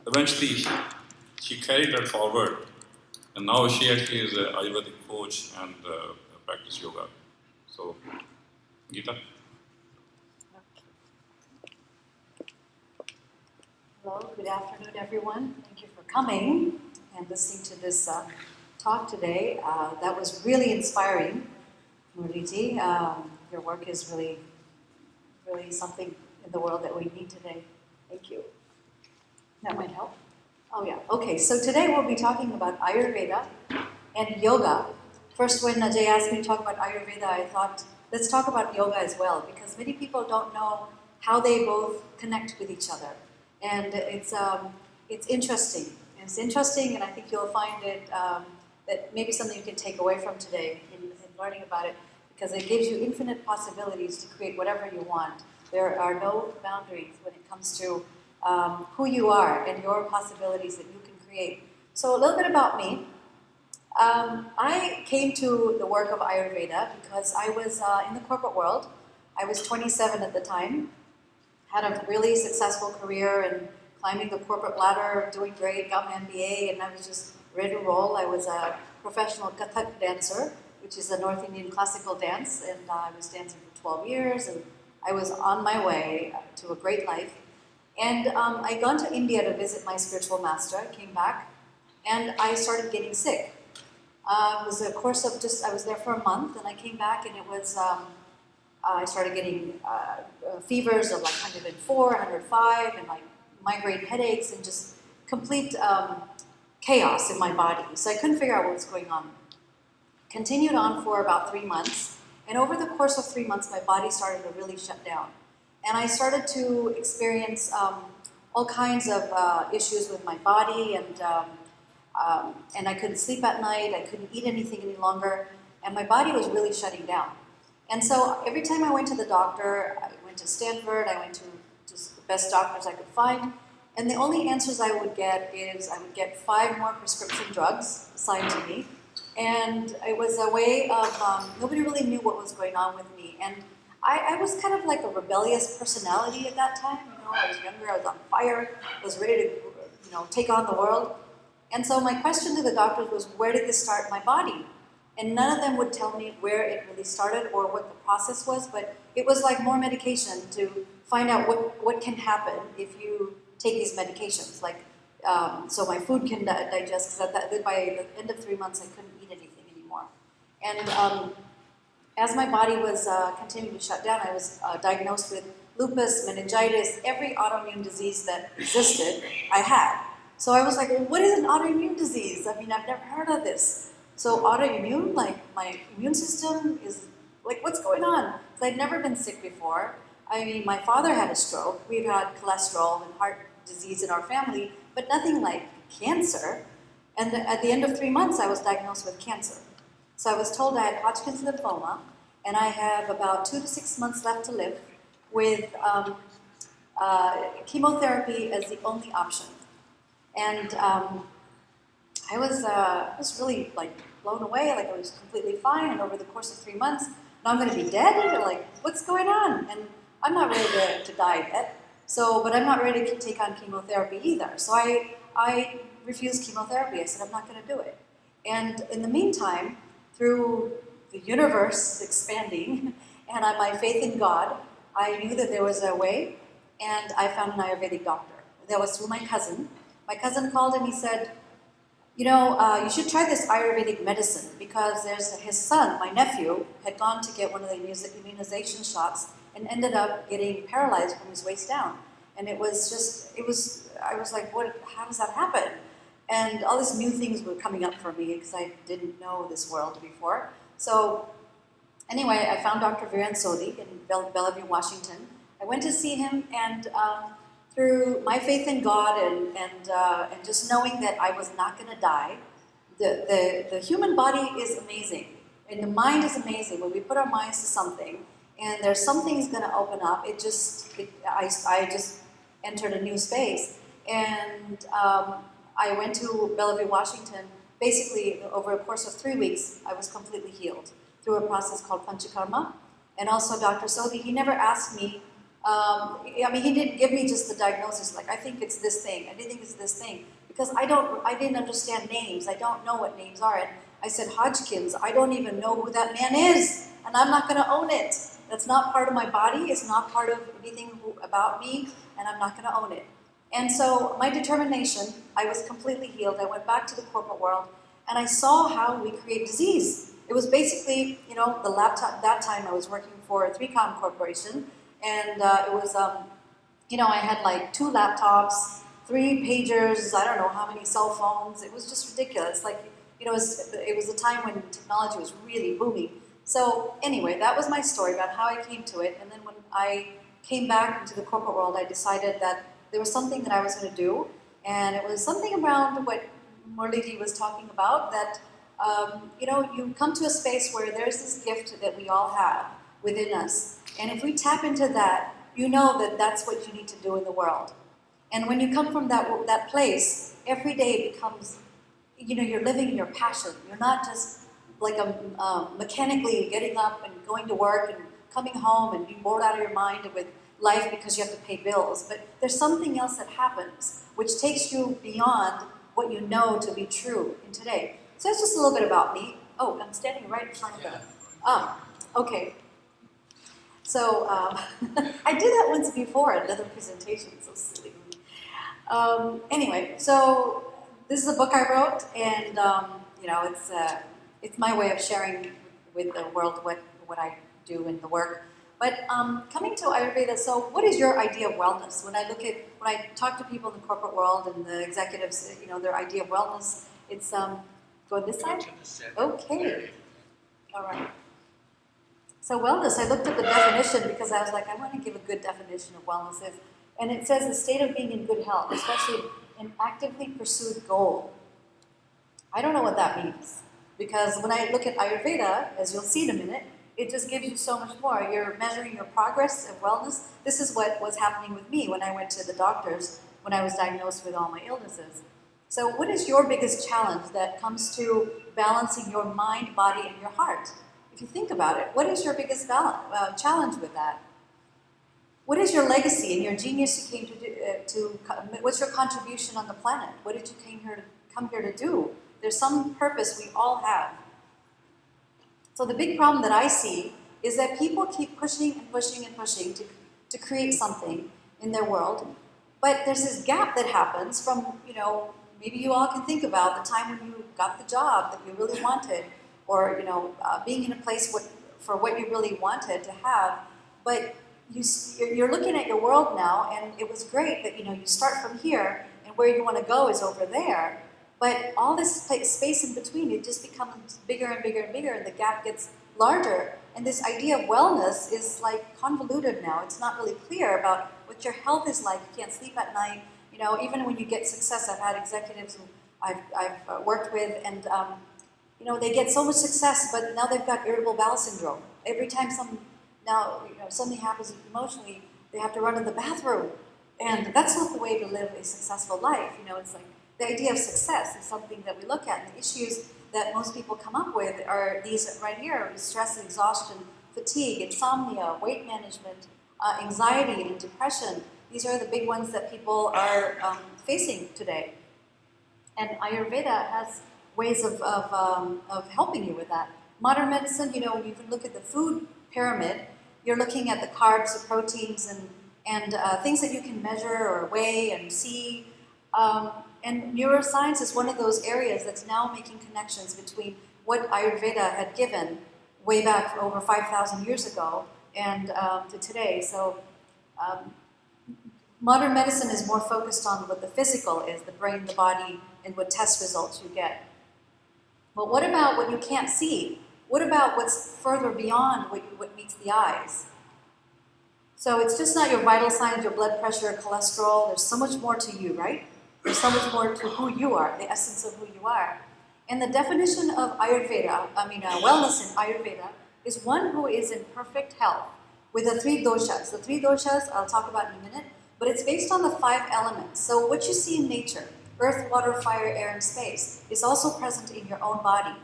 eventually she carried that forward, and now she actually is an Ayurvedic coach and practice yoga. So, Geeta. Hello, good afternoon, everyone. Thank you for coming and listening to this talk today. That was really inspiring, Murliji. Your work is really, really something in the world that we need today. Thank you. That might help. Oh, yeah. Okay, so today we'll be talking about Ayurveda and yoga. First, when Ajay asked me to talk about Ayurveda, I thought, let's talk about yoga as well, because many people don't know how they both connect with each other. And it's interesting. It's interesting, and I think you'll find it that maybe something you can take away from today in learning about it, because it gives you infinite possibilities to create whatever you want. There are no boundaries when it comes to who you are and your possibilities that you can create. So a little bit about me. I came to the work of Ayurveda because I was in the corporate world. I was 27 at the time, had a really successful career and climbing the corporate ladder, doing great, got my MBA, and I was just ready to roll. I was a professional Kathak dancer, which is a North Indian classical dance, and I was dancing for 12 years, and I was on my way to a great life. And I'd gone to India to visit my spiritual master. I came back, and I started getting sick. It was a course of I was there for a month, and I came back, and it was, I started getting fevers of like 104, 105, and like migraine headaches, and just complete chaos in my body. So I couldn't figure out what was going on. Continued on for about 3 months, and over the course of 3 months, my body started to really shut down. And I started to experience all kinds of issues with my body, and I couldn't sleep at night, I couldn't eat anything any longer, and my body was really shutting down. And so every time I went to the doctor, I went to Stanford, I went to just the best doctors I could find, and the only answers I would get is I would get 5 more prescription drugs assigned to me, and it was a way of, nobody really knew what was going on with me. And I was kind of like a rebellious personality at that time. You know, I was younger, I was on fire, I was ready to, take on the world. And so my question to the doctors was, where did this start in my body? And none of them would tell me where it really started or what the process was, but it was like more medication to find out what can happen if you take these medications. Like, so my food can digest, because by the end of 3 months I couldn't eat anything anymore. And as my body was continuing to shut down, I was diagnosed with lupus, meningitis, every autoimmune disease that existed, I had. So I was like, well, what is an autoimmune disease? I mean, I've never heard of this. So autoimmune, like my immune system is, like, what's going on? Because I'd never been sick before. I mean, my father had a stroke. We've had cholesterol and heart disease in our family, but nothing like cancer. And at the end of 3 months, I was diagnosed with cancer. So I was told I had Hodgkin's lymphoma, and I have about 2 to 6 months left to live with chemotherapy as the only option. And I was really like blown away, like I was completely fine, and over the course of 3 months, now I'm going to be dead? Or like, what's going on? And I'm not ready to die yet, but I'm not ready to take on chemotherapy either. So I refused chemotherapy. I said, I'm not going to do it. And in the meantime, through the universe expanding and my faith in God, I knew that there was a way, and I found an Ayurvedic doctor. That was through my cousin. My cousin called and he said, you should try this Ayurvedic medicine, because there's his son, my nephew, had gone to get one of the immunization shots and ended up getting paralyzed from his waist down. And I was like, how does that happen? And all these new things were coming up for me because I didn't know this world before. So anyway, I found Dr. Viren Sodhi in Bellevue, Washington. I went to see him, and through my faith in God and just knowing that I was not going to die, the human body is amazing, and the mind is amazing. When we put our minds to something, and there's something's going to open up, I just entered a new space, and I went to Bellevue, Washington. Basically, over a course of 3 weeks, I was completely healed through a process called Panchakarma. And also Dr. Sodhi, he never asked me I mean, he didn't give me just the diagnosis, like, I think it's this thing, I think it's this thing, because I didn't understand names, I don't know what names are, and I said, Hodgkin's, I don't even know who that man is, and I'm not going to own it. That's not part of my body, it's not part of anything about me, and I'm not going to own it. And so my determination, I was completely healed, I went back to the corporate world, and I saw how we create disease. It was basically, the laptop, that time I was working for a 3Com corporation, and it was, I had like 2 laptops, 3 pagers, I don't know how many cell phones. It was just ridiculous. Like, it was a time when technology was really booming. So anyway, that was my story about how I came to it. And then when I came back into the corporate world, I decided that there was something that I was going to do. And it was something around what Murliji was talking about, that, you come to a space where there's this gift that we all have within us. And if we tap into that, you know that that's what you need to do in the world. And when you come from that place, every day becomes, you're living in your passion. You're not just like mechanically getting up and going to work and coming home and being bored out of your mind with life because you have to pay bills. But there's something else that happens which takes you beyond what you know to be true in today. So that's just a little bit about me. Oh, I'm standing right in front of them. Okay. So I did that once before at another presentation, so silly. Anyway, so this is a book I wrote, and it's my way of sharing with the world what I do in the work. But coming to Ayurveda, so what is your idea of wellness? When I talk to people in the corporate world and the executives, their idea of wellness, it's go this side. Okay, all right. So wellness, I looked at the definition because I was like, I want to give a good definition of wellness. And it says the state of being in good health, especially an actively pursued goal. I don't know what that means. Because when I look at Ayurveda, as you'll see in a minute, it just gives you so much more. You're measuring your progress of wellness. This is what was happening with me when I went to the doctors when I was diagnosed with all my illnesses. So what is your biggest challenge that comes to balancing your mind, body, and your heart? If you think about it, what is your biggest challenge with that? What is your legacy and your genius you came to what's your contribution on the planet? What did you come here to do? There's some purpose we all have. So the big problem that I see is that people keep pushing and pushing and pushing to create something in their world, but there's this gap that happens from, maybe you all can think about the time when you got the job that you really wanted, or being in a place for what you really wanted to have, but you're looking at your world now, and it was great that you start from here, and where you want to go is over there, but all this space in between, it just becomes bigger and bigger and bigger, and the gap gets larger, and this idea of wellness is like convoluted now. It's not really clear about what your health is like. You can't sleep at night. Even when you get success, I've had executives who I've worked with, and they get so much success, but now they've got irritable bowel syndrome. Every time something happens emotionally, they have to run to the bathroom. And that's not the way to live a successful life. It's like the idea of success is something that we look at. And the issues that most people come up with are these right here: stress, exhaustion, fatigue, insomnia, weight management, anxiety, and depression. These are the big ones that people are facing today. And Ayurveda has ways of helping you with that. Modern medicine, when you even look at the food pyramid, you're looking at the carbs, the proteins, and things that you can measure or weigh and see. And neuroscience is one of those areas that's now making connections between what Ayurveda had given way back over 5,000 years ago and to today. So modern medicine is more focused on what the physical is, the brain, the body, and what test results you get. But what about what you can't see? What about what's further beyond what meets the eyes? So it's just not your vital signs, your blood pressure, cholesterol. There's so much more to you, right? There's so much more to who you are, the essence of who you are. And the definition of Ayurveda, wellness in Ayurveda, is one who is in perfect health with the 3 doshas. The 3 doshas I'll talk about in a minute, but it's based on the 5 elements. So what you see in nature, earth, water, fire, air, and space, is also present in your own body.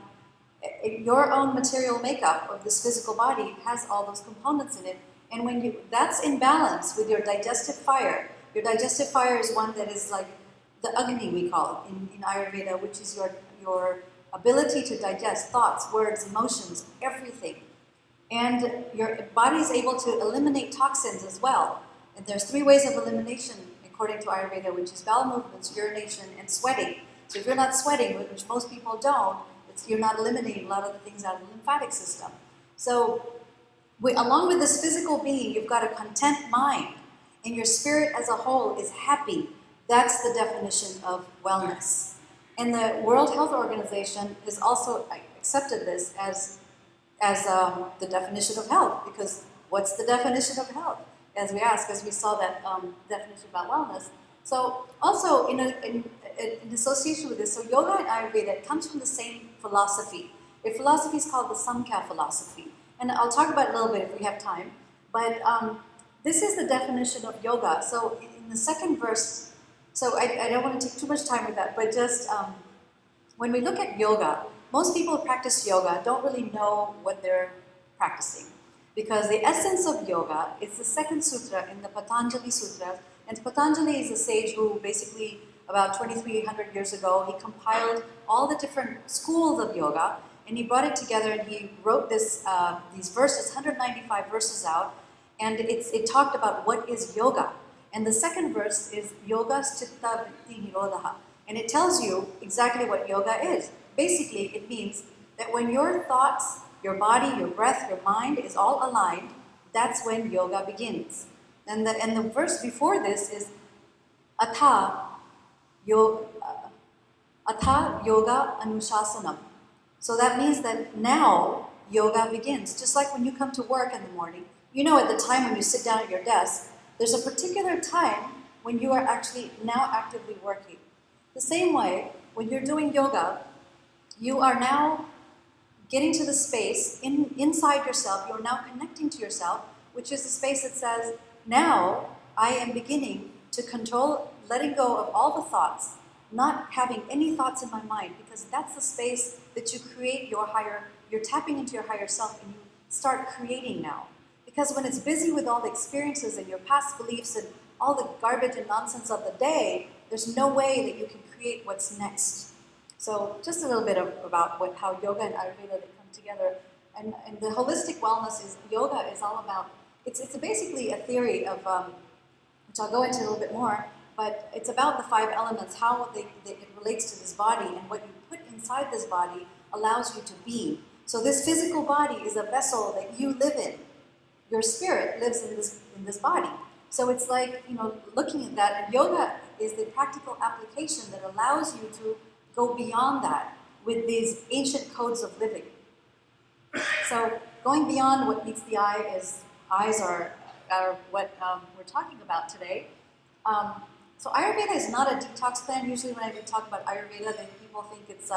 Your own material makeup of this physical body has all those components in it, And when that's in balance with your digestive fire. Your digestive fire is one that is like the Agni, we call it in Ayurveda, which is your ability to digest thoughts, words, emotions, everything. And your body is able to eliminate toxins as well. And there's 3 ways of elimination according to Ayurveda, which is bowel movements, urination, and sweating. So if you're not sweating, which most people don't, you're not eliminating a lot of the things out of the lymphatic system. So along with this physical being, you've got a content mind, and your spirit as a whole is happy. That's the definition of wellness. And the World Health Organization has also accepted this as the definition of health, because what's the definition of health? As we saw that definition about wellness. So also in association with this, so yoga and Ayurveda comes from the same philosophy. The philosophy is called the Samkhya philosophy. And I'll talk about it a little bit if we have time. But this is the definition of yoga. So in the second verse, so I don't want to take too much time with that, but just when we look at yoga, most people who practice yoga don't really know what they're practicing. Because the essence of yoga is the second sutra in the Patanjali Sutras. And Patanjali is a sage who basically, about 2,300 years ago, he compiled all the different schools of yoga, and he brought it together and he wrote these verses, 195 verses out, and it talked about what is yoga. And the second verse is Yogas Chitta Vritti Nirodha. And it tells you exactly what yoga is. Basically, it means that when your thoughts, your body, your breath, your mind is all aligned, that's when yoga begins. And the verse before this is Atha Yoga Anushasanam. So that means that now yoga begins. Just like when you come to work in the morning, you know at the time when you sit down at your desk, there's a particular time when you are actually now actively working. The same way, when you're doing yoga, you are now getting to the space inside yourself. You're now connecting to yourself, which is the space that says, now I am beginning to control, letting go of all the thoughts, not having any thoughts in my mind, because that's the space that you create you're tapping into your higher self, and you start creating now. Because when it's busy with all the experiences and your past beliefs and all the garbage and nonsense of the day, there's no way that you can create what's next. So just a little bit about how yoga and Ayurveda they come together. And the holistic wellness yoga is all about, it's basically a theory of, which I'll go into a little bit more, but it's about the 5 elements, how it relates to this body, and what you put inside this body allows you to be. So this physical body is a vessel that you live in. Your spirit lives in this body. So it's like, looking at that, and yoga is the practical application that allows you to go beyond that with these ancient codes of living. So going beyond what meets the eye eyes are what we're talking about today. So Ayurveda is not a detox plan. Usually when I talk about Ayurveda, then people think it's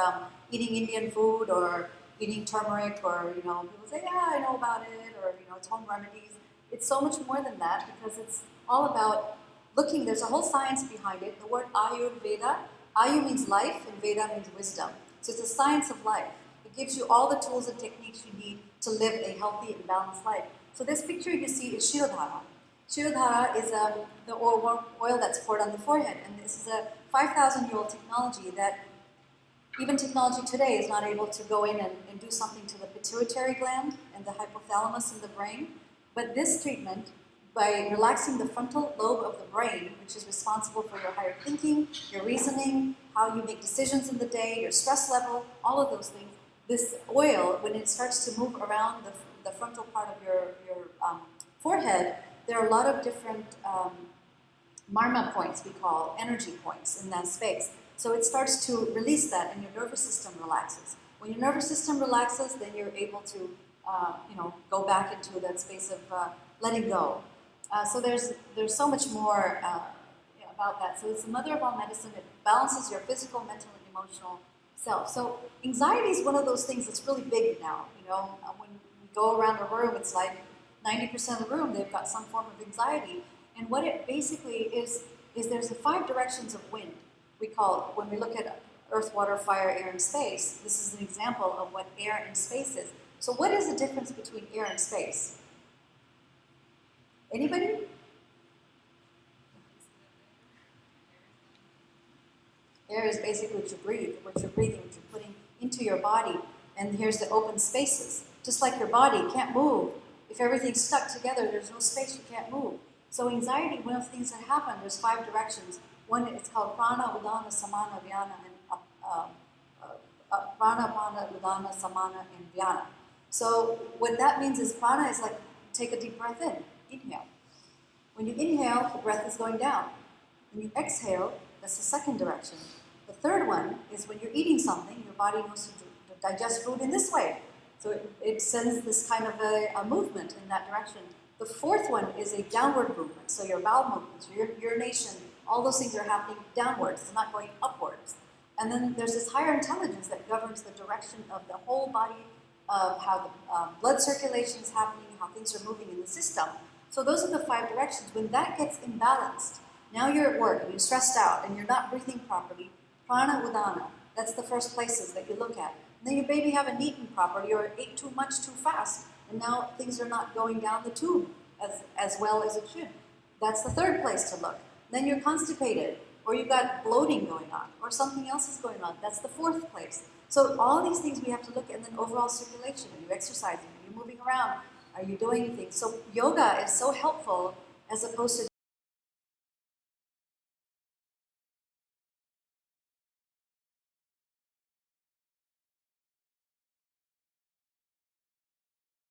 eating Indian food or eating turmeric, or people say, yeah, I know about it, or it's home remedies. It's so much more than that, because it's all about looking. There's a whole science behind it. The word Ayurveda, Ayu means life, and Veda means wisdom. So it's a science of life. It gives you all the tools and techniques you need to live a healthy and balanced life. So this picture you see is Shirodhara. Shirodhara is the oil that's poured on the forehead, and this is a 5,000-year-old technology that even technology today is not able to go in and do something to the pituitary gland and the hypothalamus in the brain. But this treatment, by relaxing the frontal lobe of the brain, which is responsible for your higher thinking, your reasoning, how you make decisions in the day, your stress level, all of those things, this oil, when it starts to move around the frontal part of your forehead, there are a lot of different marma points, we call energy points in that space. So it starts to release that, and your nervous system relaxes. When your nervous system relaxes, then you're able to, go back into that space of letting go. So there's so much more about that. So it's the mother of all medicine. It balances your physical, mental, and emotional self. So anxiety is one of those things that's really big now. When we go around a room, it's like 90% of the room, they've got some form of anxiety. And what it basically is there's the 5 directions of wind. We call it, when we look at earth, water, fire, air, and space, this is an example of what air and space is. So what is the difference between air and space? Anybody? Air is basically what you breathe, what you're breathing, what you're putting into your body. And here's the open spaces. Just like your body can't move. If everything's stuck together, there's no space, you can't move. So anxiety, one of the things that happen, there's 5 directions. One, it's called prana, udana, samana, vyana, and prana, apana, udana, samana, and vyana. So what that means is prana is like, take a deep breath in, inhale. When you inhale, the breath is going down. When you exhale, that's the second direction. The third one is when you're eating something, your body knows to digest food in this way. So it sends this kind of a movement in that direction. The fourth one is a downward movement. So your bowel movements, your urination, all those things are happening downwards. It's not going upwards. And then there's this higher intelligence that governs the direction of the whole body, of how the blood circulation is happening, how things are moving in the system. So those are the 5 directions. When that gets imbalanced, now you're at work and you're stressed out and you're not breathing properly, prana, udana, that's the first places that you look at. And then you maybe haven't eaten properly or ate too much too fast, and now things are not going down the tube as well as it should. That's the third place to look. Then you're constipated, or you've got bloating going on, or something else is going on. That's the fourth place. So all these things we have to look at, and then overall circulation. Are you exercising? Are you moving around? Are you doing anything? So yoga is so helpful as opposed to